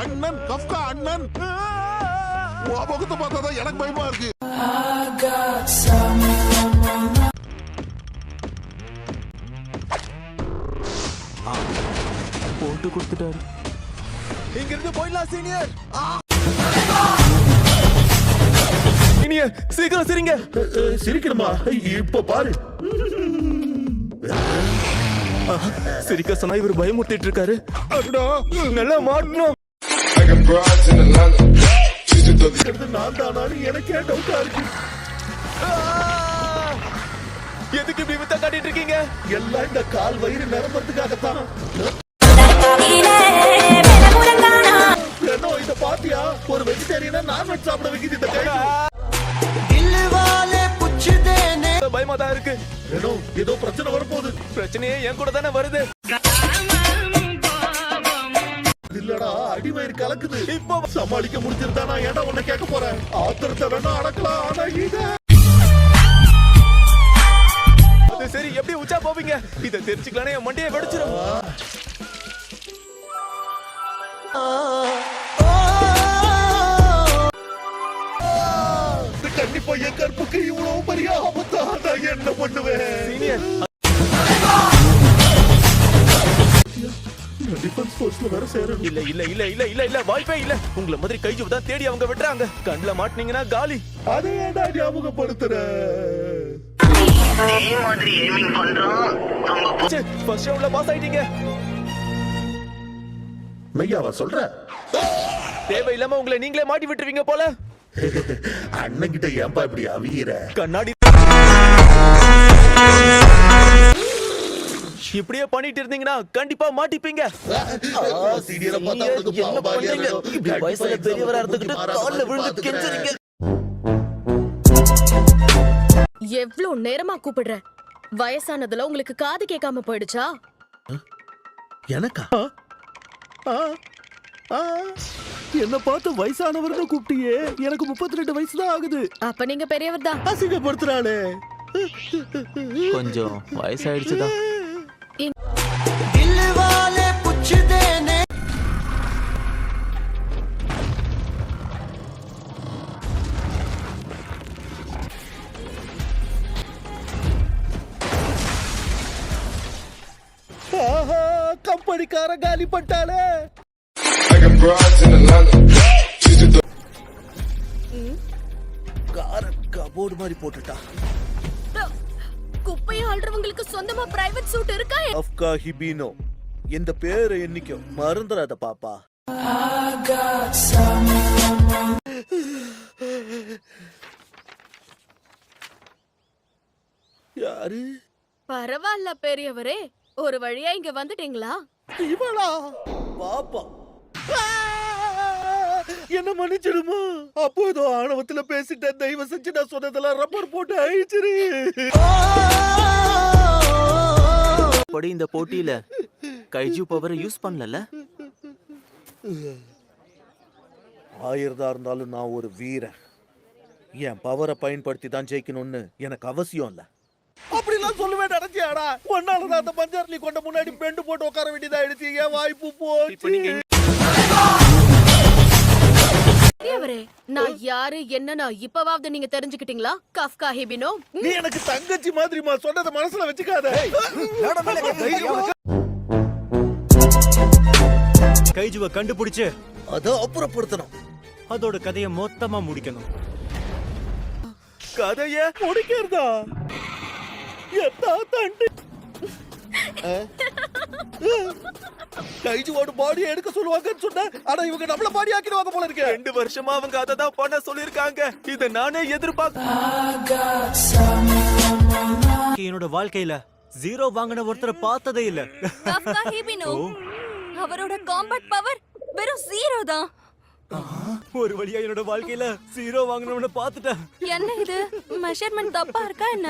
அண்ணன் கஃப்கா அண்ணன். உன் முகத்தை பார்த்தாதான் எனக்கு பயமா இருக்கு. போட்டு கொடுத்துட்டாரு. இங்க இருந்து போயிடலாம் சீனியர். சீனியர் சீக்கிரம் சிரிங்க. சிரிக்கணுமா? இப்ப பாரு. சிரிக்க சொன்னா இவர் பயமுறுத்திட்டு இருக்காரு. நல்லா மாட்டணும். நான் தானான்னு எனக்கே டவுட்டா இருக்கு. எதுக்கு இப்படி வித்த காட்டிட்டு இருக்கீங்க? எல்லாம் இந்த கால் வயிறு நிரம்புறதுக்காகத்தான். இத பாத்தியா? ஒரு வெஜிடேரியனா நான்வெஜ் சாப்பிட வைக்குது இந்த கை. பயமா தான் இருக்கு. ஏதோ பிரச்சனை வரப்போகுது. பிரச்சனையே என் கூட தானே வருது. இல்லடா அடிவயிறு கலக்குது. இப்போ சமாளிக்க முடிஞ்சிருந்தா நான் ஏன்டா உன்னை கேட்க போறேன். ஆத்திரத்தை வேணா அடக்கலாம். ஆனா இத அது சரி, எப்படி உச்சா போவீங்க? இத தெரிஞ்சுக்கலானே என் மண்டையை வெடிச்சிரும். கண்டிப்பா என் கற்புக்கு இவ்வளவு பெரிய ஆபத்தா? நான் என்ன பண்ணுவேன்? சீனியர் டிஃபென்ஸ் ஃபோர்ஸ்ல வேற சேரணும். இல்ல இல்ல இல்ல இல்ல இல்ல இல்ல வாய்ப்பே இல்ல. உங்களை மாதிரி கைஜு தான் தேடி அவங்க விட்டுறாங்க. கண்ணுல மாட்டினீங்கன்னா காலி. அதை ஏன்டா ஞாபகப்படுத்துற? ஃபர்ஸ்ட் ரவுண்ட்ல பாஸ் ஆயிட்டீங்க. மெய்யாவா சொல்ற? தேவையில்லாம உங்களை நீங்களே மாட்டி விட்டுருவீங்க போல. அண்ணன் கிட்ட ஏன்பா இப்படி அவியற? கண்ணாடி இப்படியே பண்ணிட்டு இருந்தீங்கன்னா கண்டிப்பா மாட்டிப்பீங்க. என்ன பண்றீங்க? இப்படி வயசுல பெரியவரா இருந்துகிட்டு கால்ல விழுந்து கெஞ்சறீங்க. எவ்ளோ நேரமா கூப்பிடுற? வயசானதுல உங்களுக்கு காது கேட்காம போயிடுச்சா? எனக்கா? என்ன பார்த்து வயசானவர்னு கூப்பிட்டியே. எனக்கு 32 வயசு தான் ஆகுது. அப்ப நீங்க பெரியவர் தான். அசிங்கப்படுத்துறாளே. கொஞ்சம் வயசாயிடுச்சுதான். கம்பெனிக்கார காலி பட்டாலே. கபோர்டு மாதிரி போட்டுட்டா. குப்பையை ஆள்றவங்களுக்கு சொந்தமா பிரைவேட் சூட் இருக்கா? கஃப்கா ஹிபினோ. இந்த பேரை என்னைக்கும் மறந்துடாத பாப்பா. யாரு? பரவாயில்ல பெரியவரே, ஒரு வழியா இங்க வந்துட்டீங்களா? இவளா? பாப்பா என்ன மன்னிச்சிடுமா? அப்போதோ ஆணவத்துல பேசிட்டேன். தெய்வம் செஞ்சு நான் சொன்னதெல்லாம் ரப்பர் போட்டு அழிச்சிரு. படி இந்த போட்டியில கைஜு பவரை யூஸ் பண்ணல. 1000 இருந்தாலும் நான் ஒரு வீரன். என் பவரை பயன்படுத்தி தான் ஜெயிக்கணும்னு எனக்கு அவசியம் இல்ல. அப்படிலாம் சொல்லுவேன் நினைச்சியாடா? ஒன்னாலதான் அந்த பஞ்சார்லி கொண்ட முன்னாடி பெண்டு போட்டு உட்கார வேண்டியதாயிடுச்சு. என் வாய்ப்பு போச்சு. பெரியவரே, நான் யாரு என்னன்னா இப்பவாவது நீங்க தெரிஞ்சுக்கிட்டீங்களா? கஃப்கா ஹிபினோ. நீ எனக்கு தங்கச்சி மாதிரிமா. சொன்னத மனசுல வச்சுக்காத. கைஜுவை கண்டுபிடிச்சு அத அப்புறப்படுத்தணும். அதோட கதையை மொத்தமா முடிக்கணும். கதைய முடிக்கிறதா? எத்தா தண்டி கைஜுவோட பாடியை எடுக்க சொல்லுவாங்கன்னு சொன்ன. ஆனா இவங்க நம்மள பாடி ஆக்கிடுவாங்க போல இருக்கு. 2 வருஷமா அவங்க அதை தான் பண்ண சொல்லிருக்காங்க. இத நானே எதிர்பார்க்க. என்னோட வாழ்க்கையில 0 வாங்கின ஒருத்தரை பார்த்ததே இல்ல. கஃப்கா ஹிபினோ, அவரோட காம்பேட் பவர் வெறும் 0 தான். ஒரு வழியா என்னோட வாழ்க்கையில 0 வாங்கினவன பார்த்துட்டேன். என்ன இது மெஷர்மென்ட் தப்பா இருக்கா என்ன?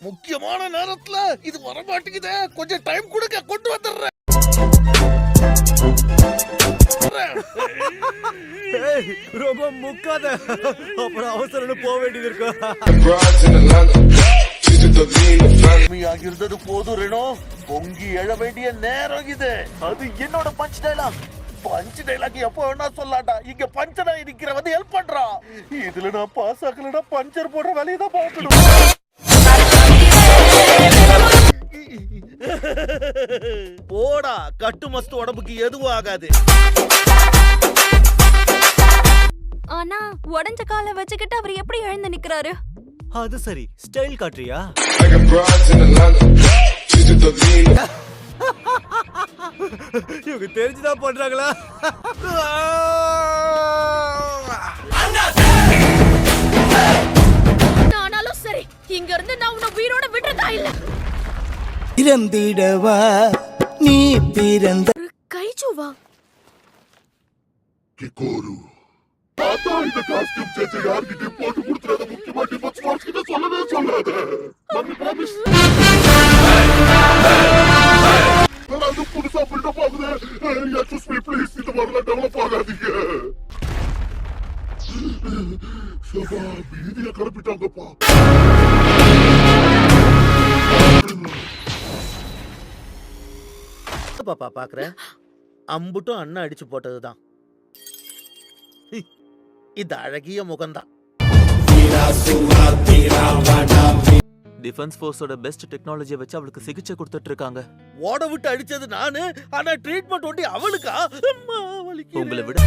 முக்கியமான நேரத்துல இது வர மாட்டேங்குதே. கொஞ்சம் டைம் கொடுங்க, கொண்டு வந்துடுறேன். ரொம்ப முக்காத, அப்புறம் அவசரம் போக வேண்டியது இருக்கும். இருந்தது போதும் ரெனோ. பொங்கி எழ வேண்டிய நேரம் இது. அது என்னோட பஞ்ச் டயலாக். பஞ்ச் டைலாக் எப்போ வேணா சொல்லாட்டா. இங்க பஞ்சனா இருக்கிற வந்து ஹெல்ப் பண்றா. இதுல நான் பாஸ் ஆகலனா பஞ்சர் போடுற வேலையை தான் பார்க்கணும். போடா, கட்டு மஸ்து உடம்புக்கு எதுவும் ஆகாது. ஆனா உடைஞ்ச காலை வச்சுக்கிட்டு அவர் எப்படி எழுந்து நிக்கிறாரு? அது சரி, ஸ்டைல் காட்டுறியா? இவங்க தெரிஞ்சுதான் பண்றாங்களா? ஆனாலும் சரி, இங்க இருந்து நான் உன்னை உயிரோட விடுறதா இல்ல. பிறந்திடவா நீ பிறந்த ஒரு கைஜுவா? பாப்பா பாக்குற அம்புட்டும் அண்ணன் அடிச்சு போட்டதுதான். இது அழகிய முகம்தான். டிஃபென்ஸ் ஃபோர்ஸோட பெஸ்ட் டெக்னாலஜியை வச்சு அவளுக்கு சிகிச்சை கொடுத்துட்டு இருக்காங்க. ஓட விட்டு அடிச்சது நானு, ஆனா ட்ரீட்மெண்ட் ஒண்டி அவளுக்கா? அம்மா, வலிக்குது. உங்களை விட